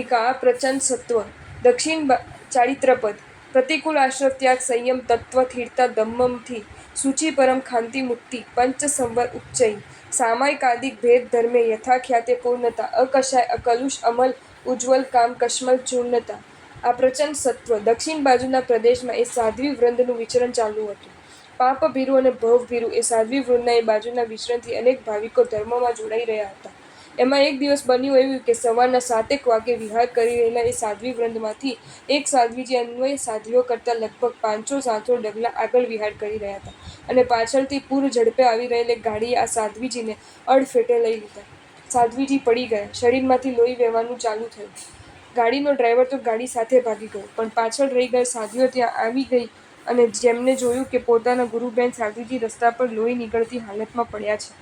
ભૂમિકા આ પ્રચંડ સત્વ દક્ષિણ ચારિત્રપદ પ્રતિકૂળ આશ્રવ ત્યાગ સંયમ તત્વ સ્થિરતા દમ્મથી સૂચિ પરમ ખાંતિ મુક્તિ પંચ સંવર ઉચ્ચૈ સામાયિકાદિક ભેદ ધર્મે યથાખ્યાતે પૂર્ણતા અકશાય અકલુષ અમલ ઉજ્જવલ કામ કશ્મલ ચૂર્ણતા. આ પ્રચંડ સત્વ દક્ષિણ બાજુના પ્રદેશમાં એ સાધ્વી વૃંદનું વિચરણ ચાલુ હતું. પાપભીરુ અને ભવભીરુ એ સાધ્વી વૃંદના એ બાજુના વિચરણથી અનેક ભાવિકો ધર્મમાં જોડાઈ રહ્યા હતા. એમાં એક દિવસ બન્યું એવું કે સવારના 7 વાગે વિહાર કરી રહેલા એ સાધ્વી વૃંદમાંથી એક સાધ્વીજી અન્વય સાધ્વીઓ કરતાં લગભગ 500-700 ડગલા આગળ વિહાર કરી રહ્યા હતા અને પાછળથી પૂર ઝડપે આવી રહેલ એક ગાડીએ આ સાધ્વીજીને અડફેટે લઈ લીધા. સાધ્વીજી પડી ગયા. શરીરમાંથી લોહી વહેવાનું ચાલુ થયું. ગાડીનો ડ્રાઈવર તો ગાડી સાથે ભાગી ગયો, પણ પાછળ રહી ગયેલ સાધ્વીઓ ત્યાં આવી ગઈ અને જેમને જોયું કે પોતાના ગુરુબેન સાધ્વીજી રસ્તા પર લોહી નીકળતી હાલતમાં પડ્યા છે.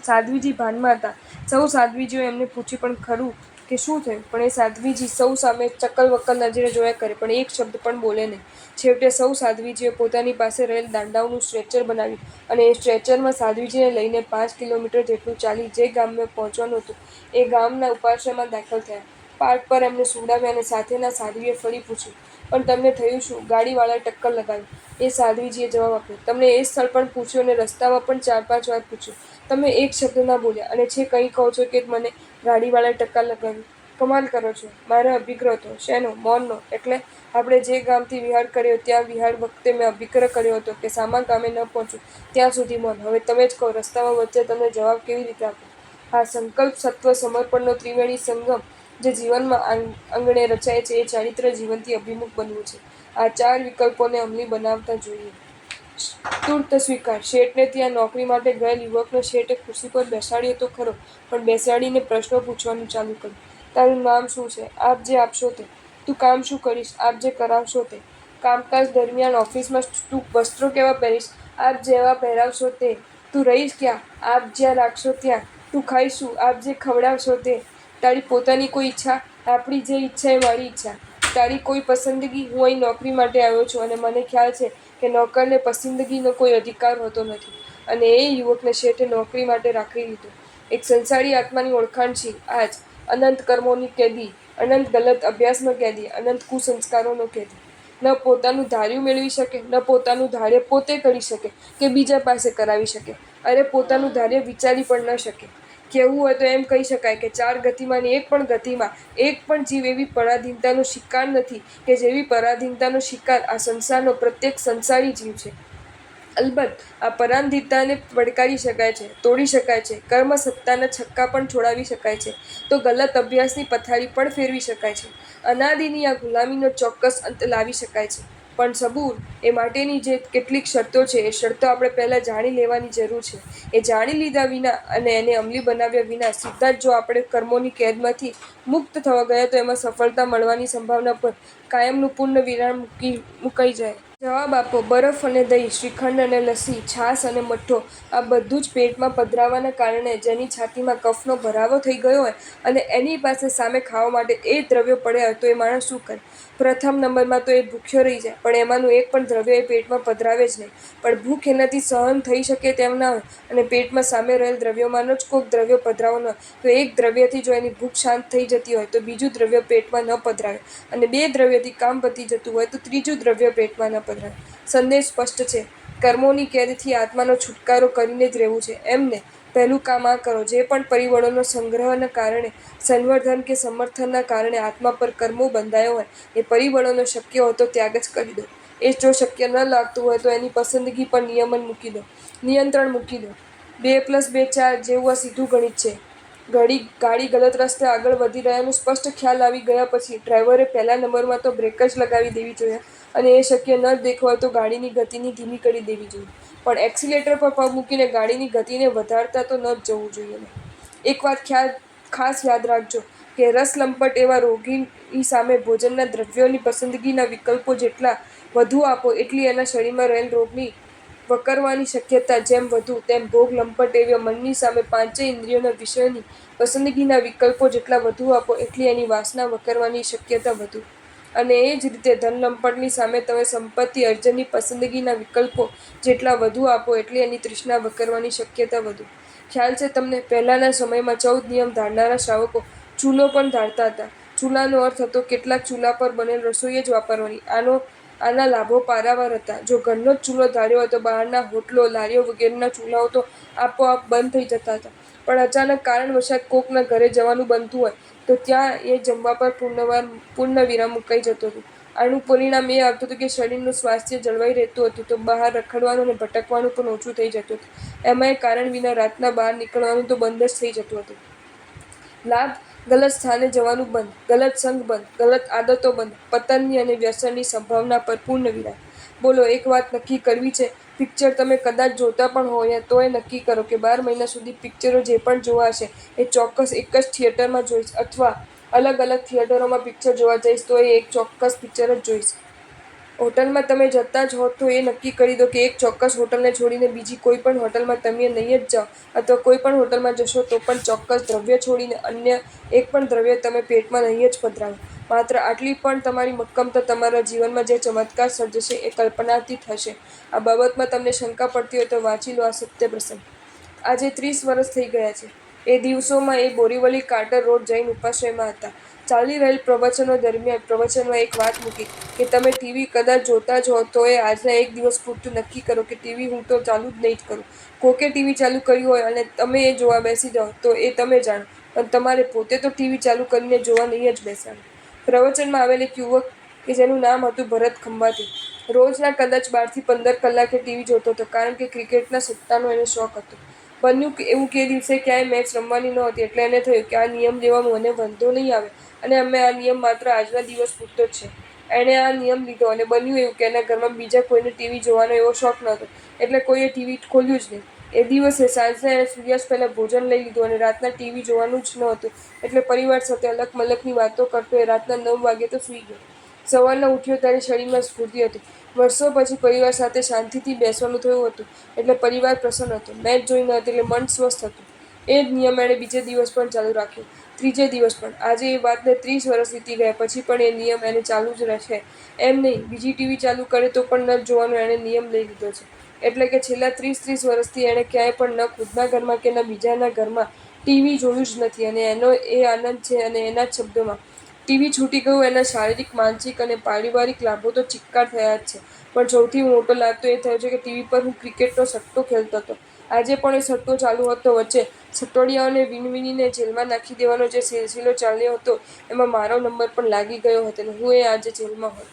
સાધ્વીજી ભાનમાં હતા. સૌ સાધ્વીજીઓ એમને પૂછ્યું પણ ખરું કે શું થયું, પણ એ સાધ્વીજી સૌ સામે ચક્કલ-વક્કલ નજરે જોયા કરે, પણ એક શબ્દ પણ બોલે નહીં. છેવટે સૌ સાધ્વીજીઓએ પોતાની પાસે રહેલ દાંડાઓનું સ્ટ્રેચર બનાવ્યું અને એ સ્ટ્રેચરમાં સાધ્વીજીને લઈને 5 કિલોમીટર જેટલું ચાલી જે ગામમાં પહોંચવાનું હતું એ ગામના ઉપાશ્રયમાં દાખલ થયા. પાટ પર એમને સુવડાવ્યા અને સાથેના સાધ્વીએ ફરી પૂછ્યું, પણ તમને થયું શું? ગાડીવાળાએ ટક્કર લગાવી. એ સાધ્વીજીએ જવાબ આપ્યો, તમને એ સ્થળ પણ પૂછ્યું અને રસ્તામાં પણ 4-5 વાર પૂછ્યું. તમે એક શબ્દ ના બોલ્યા અને છે કંઈ કહો છો કે મને ગાડીવાળાએ ટક્કર લગાવી? કમાલ કરો છો. મારે અભિગ્રહ હતો. શેનો? મૌનનો. એટલે આપણે જે ગામથી વિહાર કર્યો ત્યાં વિહાર વખતે મેં અભિગ્રહ કર્યો હતો કે સામા ગામે ન પહોંચું ત્યાં સુધી મૌન. હવે તમે જ કહો, રસ્તામાં વચ્ચે તમને જવાબ કેવી રીતે આપો? હા, સંકલ્પ, સત્વ, સમર્પણનો ત્રિવેણી સંગમ જે જીવનમાં આંગણે રચાય છે એ ચારિત્ર જીવનથી અભિમુખ બનવું છે. આ 4 વિકલ્પોને અમલી બનાવતા જોઈએ. તુર્ત સ્વીકાર. શેઠને ત્યાં નોકરી માટે ગયેલ યુવકને શેઠે ખુરશી પર બેસાડ્યો તો ખરો, પણ બેસાડીને પ્રશ્નો પૂછવાનું ચાલુ કર્યું. તારું નામ શું છે? આપ જે આપશો તે. તું કામ શું કરીશ? આપ જે કરાવશો તે. કામકાજ દરમિયાન ઓફિસમાં તું વસ્ત્રો કેવા પહેરીશ? આપ જેવા પહેરાવશો તે. તું રહીશ ક્યાં? આપ જ્યાં રાખશો ત્યાં. તું ખાઈશ શું? આપ જે ખવડાવશો તે. તારી પોતાની કોઈ ઈચ્છા? આપણી જે ઈચ્છા એ મારી ઈચ્છા. તારી કોઈ પસંદગી? હું અહીં નોકરી માટે આવ્યો છું અને મને ખ્યાલ છે કે નોકરને પસંદગીનો કોઈ અધિકાર હોતો નથી. અને એ યુવકને શેઠે નોકરી માટે રાખી લીધો. એક સંસારી આત્માની ઓળખાણ છે આ જ. અનંત કર્મોની કેદી, અનંત ગલત અભ્યાસનો કેદી, અનંત કુસંસ્કારોનો કેદી. ન પોતાનું ધાર્યું મેળવી શકે, ન પોતાનું ધાર્ય પોતે કરી શકે કે બીજા પાસે કરાવી શકે. અરે પોતાનું ધાર્ય વિચારી પણ ન શકે. કહેવું હોય તો એમ કહી શકાય કે 4 ગતિમાંની એક પણ ગતિમાં એક પણ જીવ એવી પરાધીનતાનો શિકાર નથી કે જેવી પરાધીનતાનો શિકાર આ સંસારનો પ્રત્યેક સંસારી જીવ છે. અલબત્ત આ પરાધીનતાને પડકારી શકાય છે, તોડી શકાય છે, કર્મ સત્તાના છક્કા પણ છોડાવી શકાય છે, તો ગલત અભ્યાસની પથારી પણ ફેરવી શકાય છે. અનાદિની આ ગુલામીનો ચોક્કસ અંત લાવી શકાય છે. પણ સબૂર, એ માટેની જે કેટલીક શરતો છે એ શરતો આપણે પહેલાં જાણી લેવાની જરૂર છે. એ જાણી લીધા વિના અને એને અમલી બનાવ્યા વિના સીધા જ જો આપણે કર્મોની કેદમાંથી મુક્ત થવા ગયા તો એમાં સફળતા મળવાની સંભાવના પર કાયમનું પૂર્ણ વિરામ મુકાઈ જાય. જવાબ આપો. બરફ અને દહીં, શ્રીખંડ અને લસ્સી, છાશ અને મઠ્ઠો આ બધું જ પેટમાં પધરાવાના કારણે જેની છાતીમાં કફનો ભરાવો થઈ ગયો હોય અને એની પાસે સામે ખાવા માટે એ દ્રવ્યો પડ્યા હોય તો એ માણસ શું કરે? પ્રથમ નંબરમાં તો એ ભૂખ્યો રહી જાય, પણ એમાંનું એક પણ દ્રવ્ય એ પેટમાં પધરાવે જ નહીં. પણ ભૂખ એનાથી સહન થઈ શકે તેમ ના હોય અને પેટમાં સામે રહેલ દ્રવ્યોમાંનો જ કોઈક દ્રવ્ય પધરાવવાનો હોય તો એક દ્રવ્યથી જો એની ભૂખ શાંત થઈ જતી હોય તો બીજું દ્રવ્ય પેટમાં ન પધરાવે અને 2 દ્રવ્યથી કામ પતી જતું હોય તો ત્રીજું દ્રવ્ય પેટમાં ન પધરાવે. સંદેશ સ્પષ્ટ છે. કર્મોની કેદથી આત્માનો છુટકારો કરીને જ રહેવું છે. એમને પહેલું કામ આ કરો. જે પણ પરિબળોનો સંગ્રહના કારણે, સંવર્ધન કે સમર્થનના કારણે આત્મા પર કર્મો બંધાયો હોય એ પરિબળોનો શક્ય હોય તો ત્યાગ જ કરી દો. એ જો શક્ય ન લાગતું હોય તો એની પસંદગી પર નિયમન મૂકી દો, નિયંત્રણ મૂકી દો. 2 + 2 4 જેવું આ સીધું ગણિત છે. ગાડી ગલત રસ્તે આગળ વધી રહ્યાનું સ્પષ્ટ ખ્યાલ આવી ગયા પછી ડ્રાઈવરે પહેલા નંબરમાં તો બ્રેક જ લગાવી દેવી જોઈએ અને એ શક્ય ન દેખાય તો ગાડીની ગતિને ધીમી કરી દેવી જોઈએ. પણ એક્સિલેટર પર પગ મૂકીને ગાડીની ગતિને વધારતા તો ન જ જવું જોઈએ. એક વાત ખાસ યાદ રાખજો કે રસલંપટ એવા રોગીની સામે ભોજનના દ્રવ્યોની પસંદગીના વિકલ્પો જેટલા વધુ આપો એટલી એના શરીરમાં રહેલ રોગની વકરવાની શક્યતા જેમ વધુ તેમ ભોગ લંપટ એવા મનની સામે 5 ઇન્દ્રિયોના વિષયોની પસંદગીના વિકલ્પો જેટલા વધુ આપો એટલી એની વાસના વકરવાની શક્યતા વધુ. અને એ જ રીતે ધનલંપટની સામે તમે સંપત્તિ અર્જનની પસંદગીના વિકલ્પો જેટલા વધુ આપો એટલી એની તૃષ્ણા વકરવાની શક્યતા વધુ. ખ્યાલ છે તમને? પહેલાંના સમયમાં 14 નિયમ ધારનારા શ્રાવકો ચૂલો પણ ધારતા હતા. ચૂલાનો અર્થ હતો કેટલાક ચૂલા પર બનેલ રસોઈ જ વાપરવાની. આના લાભો પારાવાર હતા. જો ઘરનો જ ચૂલો ઢાળ્યો હોય તો બહારના હોટલો, લારીઓ વગેરેના ચૂલાઓ તો આપોઆપ બંધ થઈ જતા હતા. પણ અચાનક કારણવશાત કોકના ઘરે જવાનું બનતું હોય તો ત્યાં એ જમવા પર પૂર્ણવિરામ મુકાઈ જતું હતું. આનું પરિણામ એ આવતું હતું કે શરીરનું સ્વાસ્થ્ય જળવાઈ રહેતું હતું તો બહાર રખડવાનું અને ભટકવાનું પણ ઓછું થઈ જતું હતું. એમાંય કારણ વિના રાતના બહાર નીકળવાનું તો બંધ જ થઈ જતું હતું. લાભ: ગલત સ્થાને જવાનું બંધ, ગલત સંગ બંધ, ગલત આદતો બંધ, પતનની અને વ્યસનની સંભાવના પર પૂર્ણવિરામ. બોલો, એક વાત નક્કી કરવી છે. પિક્ચર તમે કદાચ જોતા પણ હોય તોય નક્કી કરો કે 12 મહિના સુધી પિક્ચરો જે પણ જોવા હશે એ ચોક્કસ એક જ થિયેટરમાં જોઈશ, અથવા અલગ અલગ થિયેટરોમાં પિક્ચર જોવા જઈશ તો એ એક ચોક્કસ પિક્ચર જ જોઈશ. હોટલમાં તમે જતા જ હો તો એ નક્કી કરી દો કે એક ચોક્કસ હોટલને છોડીને બીજી કોઈ પણ હોટલમાં તમે નહીં જ જાઓ, અથવા કોઈ પણ હોટલમાં જશો તો પણ ચોક્કસ દ્રવ્ય છોડીને અન્ય એક પણ દ્રવ્ય તમે પેટમાં નહીં જ પધરાવો. માત્ર આટલી પણ તમારી મક્કમતા તમારા જીવનમાં જે ચમત્કાર સર્જશે એ કલ્પનાતીત હશે. આ બાબતમાં તમને શંકા પડતી હોય તો વાંચી લો આ સત્ય પ્રસંગ. આજે 30 વર્ષ થઈ ગયા છે. એ દિવસોમાં એ બોરીવલી કાર્ટર રોડ જૈન ઉપાશ્રયમાં હતા. ચાલી રહેલ પ્રવચનો દરમિયાન પ્રવચનમાં એક વાત મૂકી કે તમે ટીવી કદાચ જોતા જ હો તો એ આજના એક દિવસ પૂરતું નક્કી કરો કે ટીવી હું તો ચાલુ જ નહીં જ કરું. કોકે ટીવી ચાલુ કર્યું હોય અને તમે એ જોવા બેસી જાઓ તો એ તમે જાણો, પણ તમારે પોતે તો ટીવી ચાલુ કરીને જોવા નહીં જ બેસવાનું. પ્રવચનમાં આવેલ એક યુવક કે જેનું નામ હતું ભરત ખંભાતી, રોજના કદાચ 12 થી 15 કલાકે ટીવી જોતો હતો, કારણ કે ક્રિકેટના સટ્ટાનો એને શોખ હતો. બન્યું એવું કે દિવસે ક્યાંય મેચ રમવાની નહોતી એટલે એને થયું કે આ નિયમ લેવામાં મને વાંધો નહીં આવે અને આ નિયમ માત્ર આજના દિવસ પૂરતો જ છે. એણે આ નિયમ લીધો અને બન્યું એવું કે એના ઘરમાં બીજા કોઈને ટીવી જોવાનો એવો શોખ નહોતો એટલે કોઈએ ટીવી ખોલ્યું જ નહીં. એ દિવસે સાંજના એણે સૂર્યાસ્ત પહેલાં ભોજન લઈ લીધું અને રાતના ટીવી જોવાનું જ નહોતું એટલે પરિવાર સાથે અલક-મલકની વાતો કરતો એ રાતના 9 વાગે તો સૂઈ ગયો. સવારના ઉઠ્યો ત્યારે શરીરમાં સ્ફૂર્તિ હતી. વર્ષો પછી પરિવાર સાથે શાંતિથી બેસવાનું થયું હતું એટલે પરિવાર પ્રસન્ન હતો. મેચ જોઈ ન હતી એટલે મન સ્વસ્થ હતું. એ જ નિયમ એણે બીજે દિવસ પણ ચાલુ રાખ્યો, ત્રીજે દિવસ પણ. આજે એ વાતને 30 વર્ષ વીતી ગયા પછી પણ એ નિયમ એને ચાલુ જ રહેશે એમ નહીં. બીજી ટીવી ચાલુ કરે તો પણ ન જોવાનો એણે નિયમ લઈ લીધો છે. એટલે કે છેલ્લા 30 વર્ષથી એણે ક્યાંય પણ ન ખુદના ઘરમાં કે ન બીજાના ઘરમાં ટીવી જોયું જ નથી અને એનો એ આનંદ છે. અને એના જ શબ્દોમાં, ટીવી છૂટી ગયું એના શારીરિક, માનસિક અને પારિવારિક લાભો તો ચિક્કાર થયા જ છે, પણ સૌથી મોટો લાભ તો એ થયો છે કે ટીવી પર હું ક્રિકેટનો સટ્ટો ખેલતો હતો. આજે પણ એ સટ્ટો ચાલુ હતો. વચ્ચે સટ્ટોડિયાઓને વીણવીણીને જેલમાં નાખી દેવાનો જે સિલસિલો ચાલ્યો હતો એમાં મારો નંબર પણ લાગી ગયો હોત અને હું આજે જેલમાં હોત.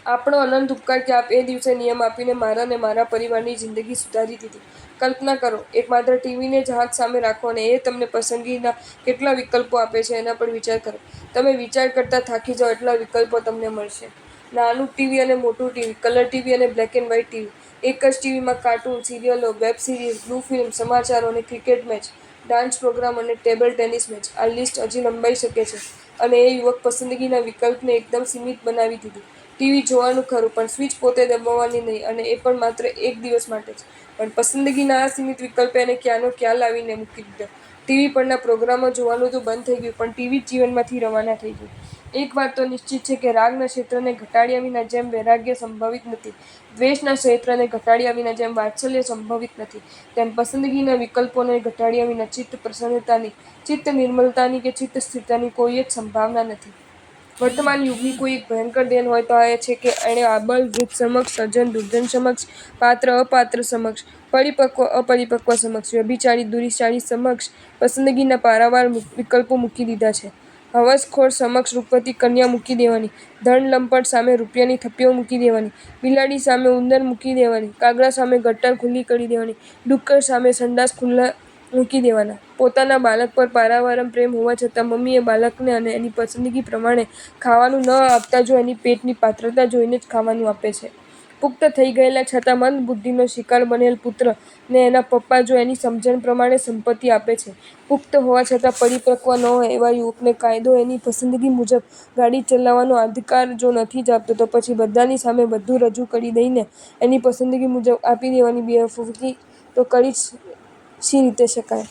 આપણો અનંત ઉપકાર કે આપ એ દિવસે નિયમ આપીને મારા અને મારા પરિવારની જિંદગી સુધારી દીધી. કલ્પના કરો, એક માત્ર ટીવીને જ હાથ સામે રાખો અને એ તમને પસંદગીના કેટલા વિકલ્પો આપે છે એના પર વિચાર કરો. તમે વિચાર કરતા થાકી જાઓ એટલા વિકલ્પો તમને મળશે. નાનું ટીવી અને મોટું ટીવી, કલર ટીવી અને બ્લેક એન્ડ વ્હાઇટ ટીવી, એક જ ટીવીમાં કાર્ટૂન, સિરિયલો, વેબ સિરીઝ, બ્લુ ફિલ્મ, સમાચારો અને ક્રિકેટ મેચ, ડાન્સ પ્રોગ્રામ અને ટેબલ ટેનિસ મેચ. આ લિસ્ટ હજી લંબાઈ શકે છે. અને એ યુવક પસંદગીના વિકલ્પને એકદમ સીમિત બનાવી દીધું. ટીવી જોવાનું ખરું, પણ સ્વિચ પોતે દબાવવાની નહીં, અને એ પણ માત્ર એક દિવસ માટે જ. પણ પસંદગીના આ સીમિત વિકલ્પે એને ક્યાંનો ક્યાં લાવીને મૂકી દીધો. ટીવી પરના પ્રોગ્રામો જોવાનું તો બંધ થઈ ગયું, પણ ટીવી જ જીવનમાંથી રવાના થઈ ગયું. એક વાત તો નિશ્ચિત છે કે રાગના ક્ષેત્રને ઘટાડ્યા વિના જેમ વૈરાગ્ય સંભવિત નથી, દ્વેષના ક્ષેત્રને ઘટાડ્યા વિના જેમ વાત્સલ્ય સંભવિત નથી, તેમ પસંદગીના વિકલ્પોને ઘટાડ્યા વિના ચિત્ત પ્રસન્નતાની, ચિત્ત નિર્મલતાની કે ચિત્ત સ્થિરતાની કોઈ જ સંભાવના નથી. વર્તમાન યુગની કોઈ એક ભયંકર દેન હોય તો આ છે કે એણે આબાલ વૃદ્ધ સમક્ષ, સજ્જન દુર્જન સમક્ષ, પાત્ર અપાત્ર સમક્ષ, પરિપક્વ અપરિપક્વ સમક્ષ, વ્યભિચારી દુરિચારી સમક્ષ પસંદગીના પારાવાર વિકલ્પો મૂકી દીધા છે. હવસખોર સમક્ષ રૂપવતી કન્યા મૂકી દેવાની, ધન લંપટ સામે રૂપિયાની થપ્પીઓ મૂકી દેવાની, બિલાડી સામે ઉંદર મૂકી દેવાની, કાગડા સામે ગટર ખુલ્લી કરી દેવાની, ડુક્કર સામે સંડાસ ખુલ્લા મૂકી દેવાના. પોતાના બાળક પર પારાવાર પ્રેમ હોવા છતાં મમ્મીએ બાળકને અને એની પસંદગી પ્રમાણે ખાવાનું ન આપતા જો એની પેટની પાત્રતા જોઈને જ ખાવાનું આપે છે. પુખ્ત થઈ ગયેલા છતાં મંદબુદ્ધિનો શિકાર બનેલ પુત્ર ને એના પપ્પા જો એની સમજણ પ્રમાણે સંપત્તિ આપે છે. પુખ્ત હોવા છતાં પરિપક્વ ન હોય એવા યુવકને કાયદો એની પસંદગી મુજબ ગાડી ચલાવવાનો અધિકાર જો નથી જ આપતો તો પછી બધાની સામે બધું રજૂ કરી દઈને એની પસંદગી મુજબ આપી દેવાની બેવકૂફી તો કરી શી રીતે શકાય?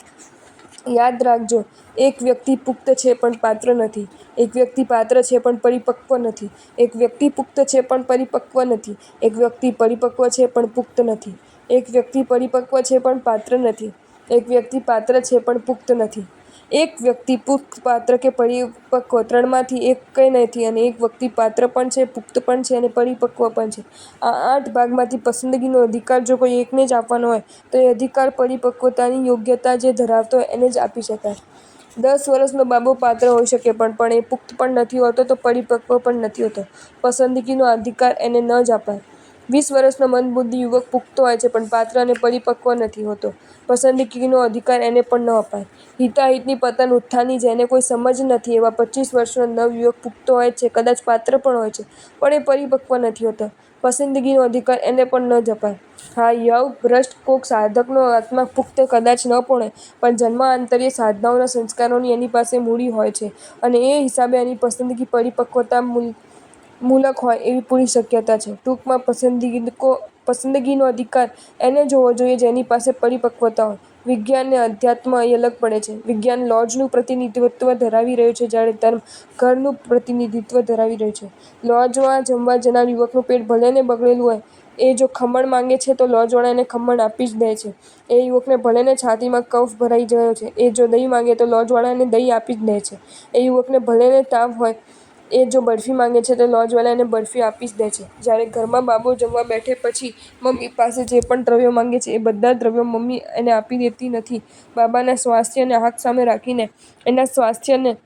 યાદ રાખજો, એક વ્યક્તિ પુખ્ત છે પણ પાત્ર નથી. એક વ્યક્તિ પાત્ર છે પણ પરિપક્વ નથી. એક વ્યક્તિ પુખ્ત છે પણ પરિપક્વ નથી. એક વ્યક્તિ પરિપક્વ છે પણ પુખ્ત નથી. એક વ્યક્તિ પરિપક્વ છે પણ પાત્ર નથી. એક વ્યક્તિ પાત્ર છે પણ પુખ્ત નથી. એક વ્યક્તિ પુખ્ત પાત્ર કે પરિપક્વ ત્રણમાંથી એક કંઈ નથી અને એક વ્યક્તિ પાત્ર પણ છે, પુખ્ત પણ છે અને પરિપક્વ પણ છે. આ 8 ભાગમાંથી પસંદગીનો અધિકાર જો કોઈ એકને જ આપવાનો હોય તો એ અધિકાર પરિપક્વતાની યોગ્યતા જે ધરાવતો હોય એને જ આપી શકાય. 10 વર્ષનો બાબો પાત્ર હોઈ શકે પણ એ પુખ્ત પણ નથી હોતો તો પરિપક્વ પણ નથી હોતો. પસંદગીનો અધિકાર એને ન જ અપાય. 20 વર્ષનો મંદબુદ્ધિ યુવક પુખ્ત હોય છે પણ પાત્ર અને પરિપક્વ નથી હોતો. પસંદગીનો અધિકાર એને પણ ન અપાય. હિતાહિતની પતન ઉત્થાનની જેને કોઈ સમજ નથી એવા 25 વર્ષનો નવયુવક પુખ્ત હોય છે, કદાચ પાત્ર પણ હોય છે, પણ એ પરિપક્વ નથી હોતો. પસંદગીનો અધિકાર એને પણ ન જ અપાય. હા, યવભ્રષ્ટ કોક સાધકનો આત્મા પુખ્ત કદાચ ન પણ હોય, પણ જન્માંતરીય સાધનાઓના સંસ્કારોની એની પાસે મૂડી હોય છે અને એ હિસાબે એની પસંદગી પરિપક્વતા મૂલક હોય એવી પૂરી શક્યતા છે. ટૂંકમાં પસંદગીનો અધિકાર એને જ હોવો જોઈએ જેની પાસે પરિપક્વતા હોય. વિજ્ઞાન અને અધ્યાત્મ અહીં અલગ પડે છે. વિજ્ઞાન લોજનું પ્રતિનિધિત્વ ધરાવી રહ્યું છે જ્યારે ધર્મ ઘરનું પ્રતિનિધિત્વ ધરાવી રહ્યું છે. લોજમાં જમવા જનાર યુવકનું પેટ ભલેને બગડેલું હોય, એ જો ખમણ માંગે છે તો લોજવાળા એને ખમણ આપી જ દે છે. એ યુવકને ભલેને છાતીમાં કફ ભરાઈ ગયો છે, એ જો દહીં માંગે તો લોજવાળા એને દહીં આપી જ દે છે. એ યુવકને ભલેને તાવ હોય, એ જો બરફી માંગે છે તો લોજવાળા એને બરફી આપી જ દે છે. જ્યારે ઘરમાં બાબો જમવા બેઠે પછી મમ્મી પાસે જે પણ દ્રવ્યો માંગે છે એ બધા દ્રવ્યો મમ્મી એને આપી દેતી નથી. બાબાના સ્વાસ્થ્યને આંખ સામે રાખીને એના સ્વાસ્થ્યને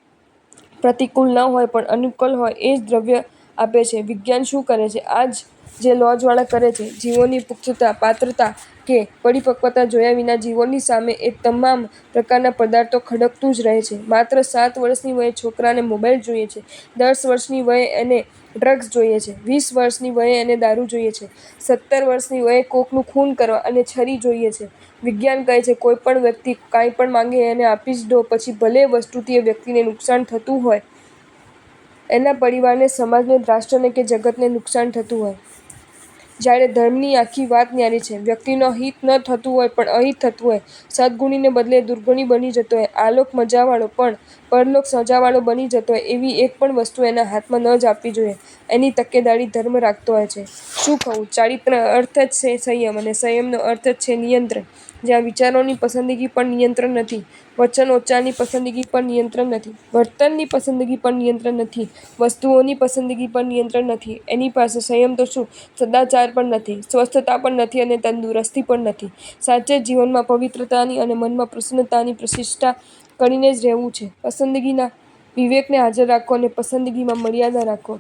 પ્રતિકૂળ ન હોય પણ અનુકૂળ હોય એ જ દ્રવ્ય આપે છે. વિજ્ઞાન શું કરે છે? આ જે લોજવાળા કરે છે. જીવોની પુખ્તતા, પાત્રતા કે પરિપક્વતા જોયા વિના જીવોની સામે એ તમામ પ્રકારના પદાર્થો ખડકતું જ રહે છે. માત્ર 7 વર્ષની વયે છોકરાને મોબાઈલ જોઈએ છે, 10 વર્ષની વયે એને ડ્રગ્સ જોઈએ છે, 20 વર્ષની વયે એને દારૂ જોઈએ છે, 17 વર્ષની વયે કોકનું ખૂન કરવા અને છરી જોઈએ છે. વિજ્ઞાન કહે છે કોઈ પણ વ્યક્તિ કાંઈ પણ માંગે એને આપી જ દો, પછી ભલે એ વસ્તુથી એ વ્યક્તિને નુકસાન થતું હોય, એના પરિવારને, સમાજને, રાષ્ટ્રને કે જગતને નુકસાન થતું હોય. જ્યારે ધર્મની આખી વાત ન્યારી છે. વ્યક્તિનું હિત ન થતું હોય પણ અહિત થતું હોય, સદ્ગુણીને બદલે દુર્ગુણી બની જતો હોય, આલોક મજાવાળો પણ પરલોક સજાવાળો બની જતો હોય એવી એક પણ વસ્તુ એના હાથમાં ન જ આપવી જોઈએ. એની તકેદારી ધર્મ રાખતો હોય છે. શું કહું? ચારિત્રનો અર્થ જ છે સંયમ અને સંયમનો અર્થ જ છે નિયંત્રણ. જ્યાં વિચારોની પસંદગી પર નિયંત્રણ નથી, વચનોચ્ચારની પસંદગી પર નિયંત્રણ નથી, વર્તનની પસંદગી પર નિયંત્રણ નથી, વસ્તુઓની પસંદગી પર નિયંત્રણ નથી, એની પાસે સંયમ તો શું, સદાચાર પણ નથી, સ્વસ્થતા પણ નથી અને તંદુરસ્તી પણ નથી. સાચે જ જીવનમાં પવિત્રતાની અને મનમાં પ્રસન્નતાની પ્રતિષ્ઠા કરીને જ રહેવું છે. પસંદગીના વિવેકને હાજર રાખો અને પસંદગીમાં મર્યાદા રાખો.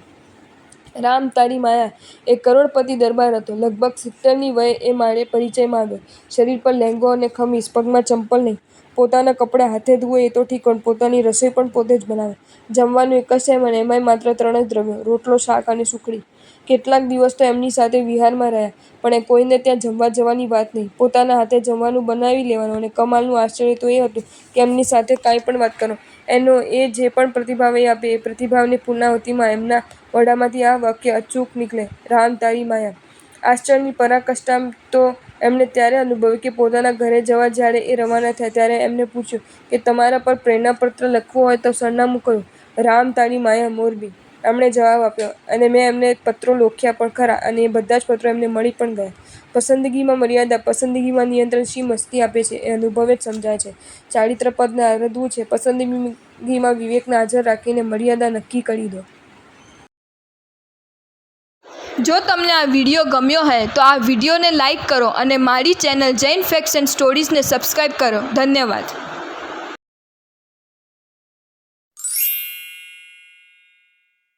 રામ તારી માયા એક કરોડપતિ દરબાર હતો. લગભગ 70ની વયે એ માળે પરિચયમાં આવ્યો. શરીર પર લેંઘો અને ખમીસ, પગમાં ચંપલ નહીં. પોતાના કપડાં હાથે ધુએ એ તો ઠીક, પણ પોતાની રસોઈ પણ પોતે જ બનાવે. જમવાનું એક જ ટાઈમ અને એમાંય માત્ર 3 જ દ્રવ્યો, રોટલો, શાક અને સુખડી. કેટલાક દિવસ તો એમની સાથે વિહારમાં રહ્યા, પણ એ કોઈને ત્યાં જમવા જવાની વાત નહીં. પોતાના હાથે જમવાનું બનાવી લેવાનું અને કમાલનું આશ્ચર્ય તો એ હતું કે એમની સાથે કાંઈ પણ વાત કરો, એનો એ જે પણ પ્રતિભાવ એ આપે, એ પ્રતિભાવની પૂર્ણાહુતિમાં એમના મોઢામાંથી આ વાક્ય અચૂક નીકળે: રામ તારી માયા. આશ્ચર્યની પરાકાષ્ઠા તો એમણે ત્યારે અનુભવી કે પોતાના ઘરે જવા જ્યારે એ રવાના થયા ત્યારે એમને પૂછ્યું કે તમારા પર પ્રેરણાપત્ર લખવું હોય તો સરનામું કયું? રામ તારી માયા, મોરબી. એમણે જવાબ આપ્યો અને મેં એમને પત્રો લોખ્યા પણ ખરા અને એ બધા જ પત્રો એમને મળી પણ ગયા. પસંદગીમાં મર્યાદા, પસંદગીમાં નિયંત્રણ શી મસ્તી આપે છે એ અનુભવે જ સમજાય છે. ચારિત્રપદને આરાધવું છે. પસંદગીમાં વિવેકને હાજર રાખીને મર્યાદા નક્કી કરી દો. જો તમને આ વિડીયો ગમ્યો હોય તો આ વિડીયોને લાઈક કરો અને મારી ચેનલ જૈન ફેક્ટ્સ એન્ડ સ્ટોરીઝને સબસ્ક્રાઈબ કરો. ધન્યવાદ.